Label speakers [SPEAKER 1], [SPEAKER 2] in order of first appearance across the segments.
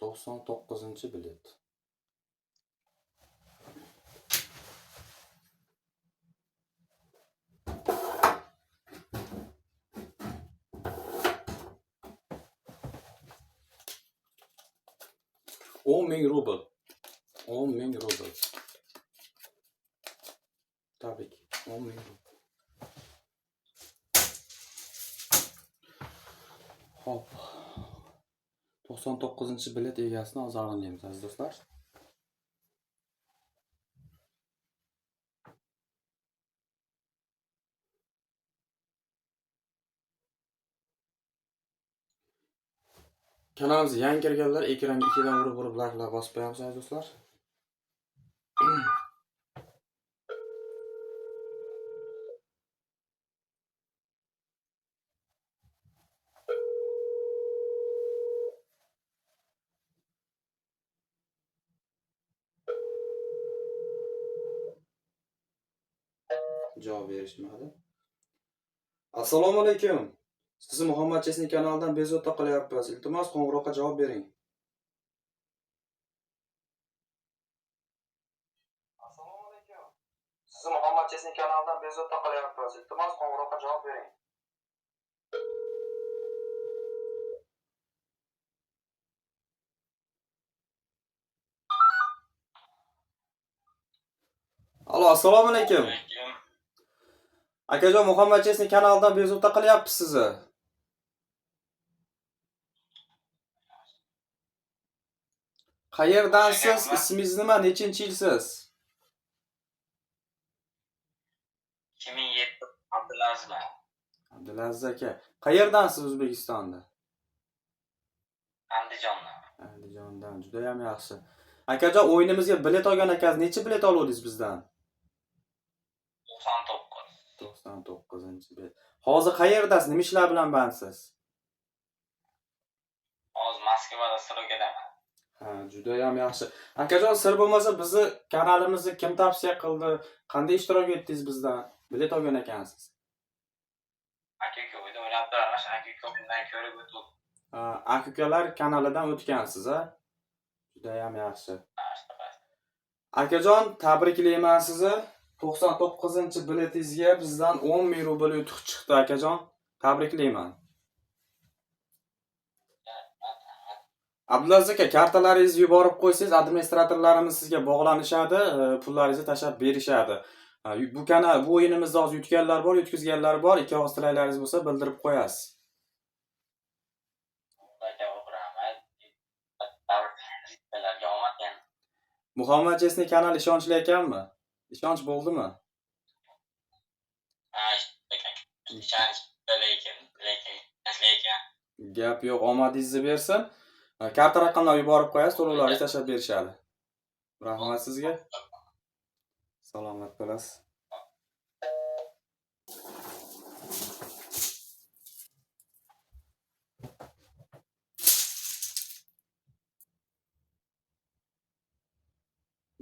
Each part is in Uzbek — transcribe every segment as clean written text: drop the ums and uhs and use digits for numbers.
[SPEAKER 1] 99-bilet. $10,000. 10,000. Tabii ki. 10,000. Hop. 99-bilet egasini hozir aniqlaymiz aziz do'stlar. Kanalimizga yangi kirganlar ekranga ikkidan urib like'lar bosib qo'yamiz aziz do'stlar. Javob berishmadi. Assalomu alaykum. Sizni Muhammad Chesni kanalidan bezovta qilyapmiz. Iltimos qo'ng'iroqqa javob bering. Assalomu alaykum. Sizni Muhammad Chesni kanalidan bezovta qilyapmiz. Iltimos qo'ng'iroqqa javob bering. Alo, assalomu alaykum. Akajon, Muhammad Chesni kanalidan bezovta qilyapmiz sizni. Qayerdansiz? Ismingiz nima? Nechinchi yilsiz?
[SPEAKER 2] 2007 Abdulaziz.
[SPEAKER 1] Abdulaziz aka. Qayerdansiz O'zbekistonda?
[SPEAKER 2] Andijondan.
[SPEAKER 1] Andijondan. Juda ham yaxshi. Akajon, o'yinimizga bilet olgan ekansiz. Necha bilet oluvdingiz bizdan?
[SPEAKER 2] 99.
[SPEAKER 1] 99-bilet. Hozir qayerdasiz? Nima ishlar bilan bandsiz?
[SPEAKER 2] Hozir Moskvada Sirogadaman.
[SPEAKER 1] Ha, juda ham yaxshi. Akajon, sir bo'lmasa bizni kanalimizni kim tavsiya qildi? Qanday ishtirok etdingiz bizdan? Bilet olgan ekansiz.
[SPEAKER 2] Aka-uka o'ynab turamiz. Aka-uka bundan ko'rib o'tdi.
[SPEAKER 1] Ha, aka-ukalar kanalidan o'tgansiz, ha? Juda ham yaxshi. Akajon, tabriklayman sizni. 99-biletingizga bizdan 10,000 rubl yutuq chiqdi akajon. Tabriklayman. Abdulaziz aka, kartalaringizni yuborib qo'ysangiz, administratorlarimiz sizga bog'lanishadi, pullaringizni tashab berishadi. Bu kanal, bu o'yinimizda hozir yutganlar bor, yutkizganlar bor. Ikki og'iz tilaklaringiz bo'lsa bildirib qo'yasiz. Muhammad Chesni kanal ishonchli ekanmi? Ishonch bo'ldimi?
[SPEAKER 2] Ha, ishonch lekin
[SPEAKER 1] Gap yo'q, omadingizni bersin. Karta raqamlarini yuborib qo'yasiz, to'lovlaringizni tashab berishadi. Rahmat sizga. Salomat bo'lasiz.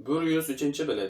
[SPEAKER 1] Bir 103-bilet.